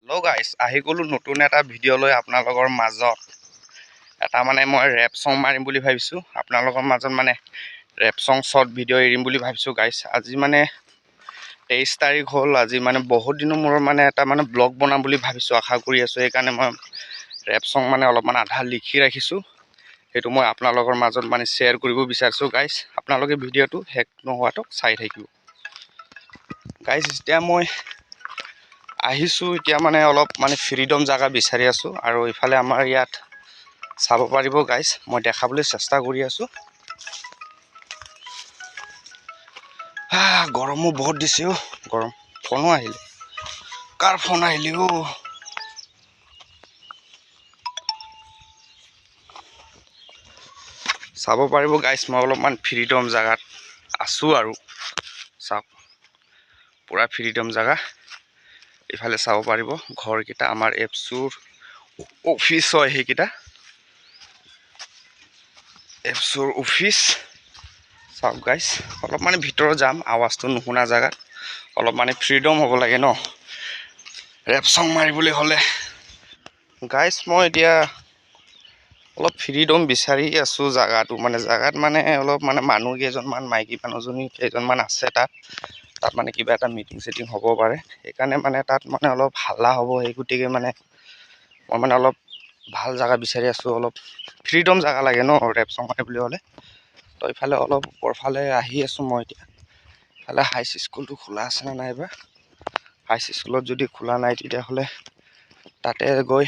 Hello' গাইছ, আহি গ'লো নতুন এটা ভিডিঅ' লৈ আপোনালোকৰ মাজত। এটা মানে মই ৰেপ চং মাৰিম বুলি ভাবিছোঁ। আপোনালোকৰ মাজত মানে ৰেপ চং শ্বৰ্ট ভিডিঅ' এৰিম বুলি ভাবিছোঁ গাইছ। আজি মানে 23 তাৰিখ হ'ল। আজি মানে বহুত দিনৰ মূৰত মানে এটা মানে ব্লগ বনাম বুলি ভাবিছোঁ, আশা কৰি আছোঁ। সেইকাৰণে মই ৰেপ চং মানে অলপমান আধা লিখি ৰাখিছোঁ। সেইটো মই আপোনালোকৰ মাজত মানে শ্বেয়াৰ কৰিব বিচাৰিছোঁ গাইছ। আপোনালোকে ভিডিঅ'টো শেষ নোহোৱাটো চাই থাকিব গাইছ। এতিয়া মই আহিছোঁ, এতিয়া মানে অলপ মানে ফ্ৰীডম জেগা বিচাৰি আছোঁ। আৰু ইফালে আমাৰ ইয়াত চাব পাৰিব গাইছ, মই দেখাবলৈ চেষ্টা কৰি আছোঁ। গৰমো বহুত দিছে অ', গৰম। ফোনো আহিলে, কাৰ ফোন আহিলে অ'? চাব পাৰিব গাইছ, মই অলপমান ফ্ৰীডম জেগাত আছোঁ আৰু চাওক, পূৰা ফ্ৰীডম জেগা। ইফালে চাব পাৰিব ঘৰকেইটা, আমাৰ এপছুৰ অফিচ হয় সেইকেইটা, এপছুৰ অফিচ। চাওক গাইছ, অলপ মানে ভিতৰত যাম, আৱাজটো নুশুনা জেগাত। অলপ মানে ফ্ৰীডম হ'ব লাগে ন ৰেপ চং মাৰিবলৈ হ'লে গাইছ। মই এতিয়া অলপ ফ্ৰীডম বিচাৰি আছোঁ জেগাটো, মানে জেগাত মানে অলপ মানে মানুহ কেইজনমান, মাইকী মানুহজনী কেইজনমান আছে তাত মানে কিবা এটা মিটিং চিটিং হ'ব পাৰে। সেইকাৰণে মানে তাত মানে অলপ হাল্লা হ'ব, সেই গতিকে মানে মই মানে অলপ ভাল জেগা বিচাৰি আছোঁ। অলপ ফ্ৰীডম জেগা লাগে ন ৰেপ চং মাৰিবলৈ হ'লে। তো ইফালে অলপ ওপৰফালে আহি আছোঁ মই এতিয়া। ইফালে হাইচ স্কুলটো খোলা আছেনে নাইবা। হাইচ স্কুলত যদি খোলা নাই, তেতিয়াহ'লে তাতে গৈ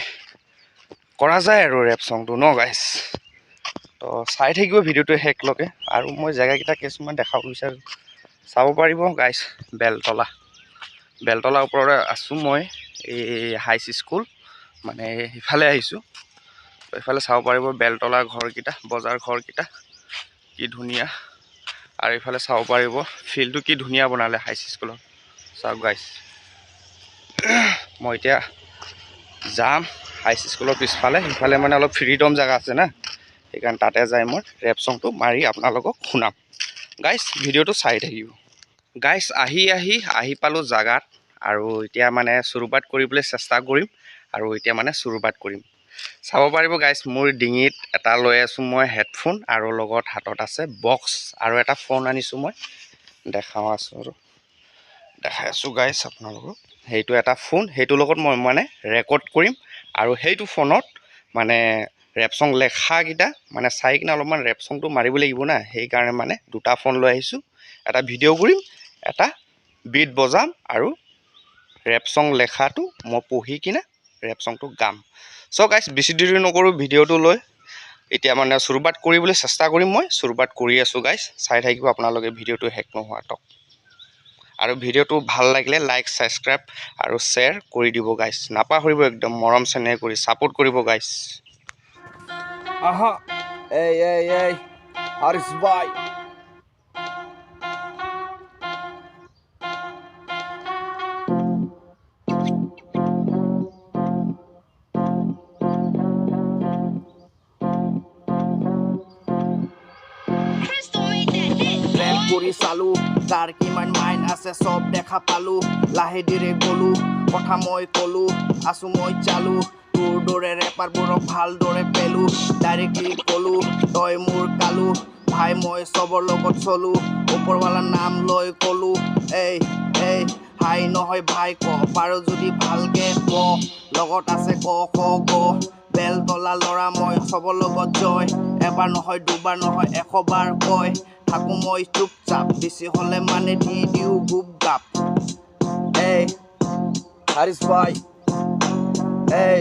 কৰা যায় আৰু ৰেপ চংটো ন গাইছ। তো চাই থাকিব ভিডিঅ'টো শেষলৈকে। আৰু মই জেগাকেইটা কিছুমান দেখাব বিচাৰোঁ, চাব পাৰিব গাইছ। বেলতলা ওপৰতে আছোঁ মই, এই হাইচ স্কুল মানে সিফালে আহিছোঁ। তো এইফালে চাব পাৰিব বেলতলা ঘৰকেইটা, বজাৰ ঘৰকেইটা কি ধুনীয়া। আৰু এইফালে চাব পাৰিব ফিল্ডটো কি ধুনীয়া বনালে হাইচ স্কুলত, চাওক গাইছ। মই এতিয়া যাম হাইচ স্কুলৰ পিছফালে, সিফালে মানে অলপ ফ্ৰীডম জেগা আছে না, সেইকাৰণে তাতে যাই মই ৰেপ চংটো মাৰি আপোনালোকক শুনাম গাইছ। ভিডিঅ'টো চাই থাকিব গাইছ। আহি পালোঁ জেগাত, আৰু এতিয়া মানে চুৰুপাত কৰিবলৈ চেষ্টা কৰিম। আৰু এতিয়া মানে চুৰুপাত কৰিম, চাব পাৰিব গাইছ। মোৰ ডিঙিত এটা লৈ আছোঁ মই হেডফোন, আৰু লগত হাতত আছে বক্স, আৰু এটা ফোন আনিছোঁ মই, দেখাই আছোঁ গাইছ আপোনালোকক। সেইটো এটা ফোন, সেইটোৰ লগত মই মানে ৰেকৰ্ড কৰিম। আৰু সেইটো ফোনত মানে ৰেপ চং লেখাকেইটা মানে চাই কিনে অলপমান ৰেপ চংটো মাৰিব লাগিব না, সেইকাৰণে মানে দুটা ফোন লৈ আহিছোঁ। এটা ভিডিঅ' কৰিম, এটা বিট বজাম, আৰু ৰেপ চং লেখাটো মই পঢ়ি কিনে ৰেপ চংটো গাম। চ' গাইছ, বেছি দেৰি নকৰোঁ, ভিডিঅ'টো লৈ এতিয়া মানে চুৰুপাত কৰিবলৈ চেষ্টা কৰিম। মই চুৰুপাত কৰি আছোঁ গাইছ, চাই থাকিব আপোনালোকে ভিডিঅ'টো শেষ নোহোৱাতক। আৰু ভিডিঅ'টো ভাল লাগিলে লাইক, ছাবস্ক্ৰাইব আৰু শ্বেয়াৰ কৰি দিব গাইছ, নাপাহৰিব একদম মৰম চেনেহ কৰি ছাপোৰ্ট কৰিব গাইছ। এই হাৰিছ ভাই, কৰি চালো কাৰ কিমান মাইন আছে, চব দেখা পালো। লাহে ধীৰে গলো, কথা মই কলো, আছো মই চালু। তোৰ দৰে ৰেপাৰবোৰক ভালদৰে পেলো, ডাইৰেক্টলি কলো তই মোৰ কালু। ভাই মই চবৰ লগত চলো, ওপৰৱালাৰ নাম লৈ কলো। এই হাই নহয় ভাই, ক পাৰ যদি ভালকে ক, লগত আছে ক গ। বেলতলা ল'ৰা মই, চবৰ লগত জয়। এবাৰ নহয় দুবাৰ নহয় 100 বাৰ কয়। থাকো মই চুপচাপ, বেছি হলে মানে দি দিওঁ গুপ গাপ। এই হাৰিছ ভাই, এই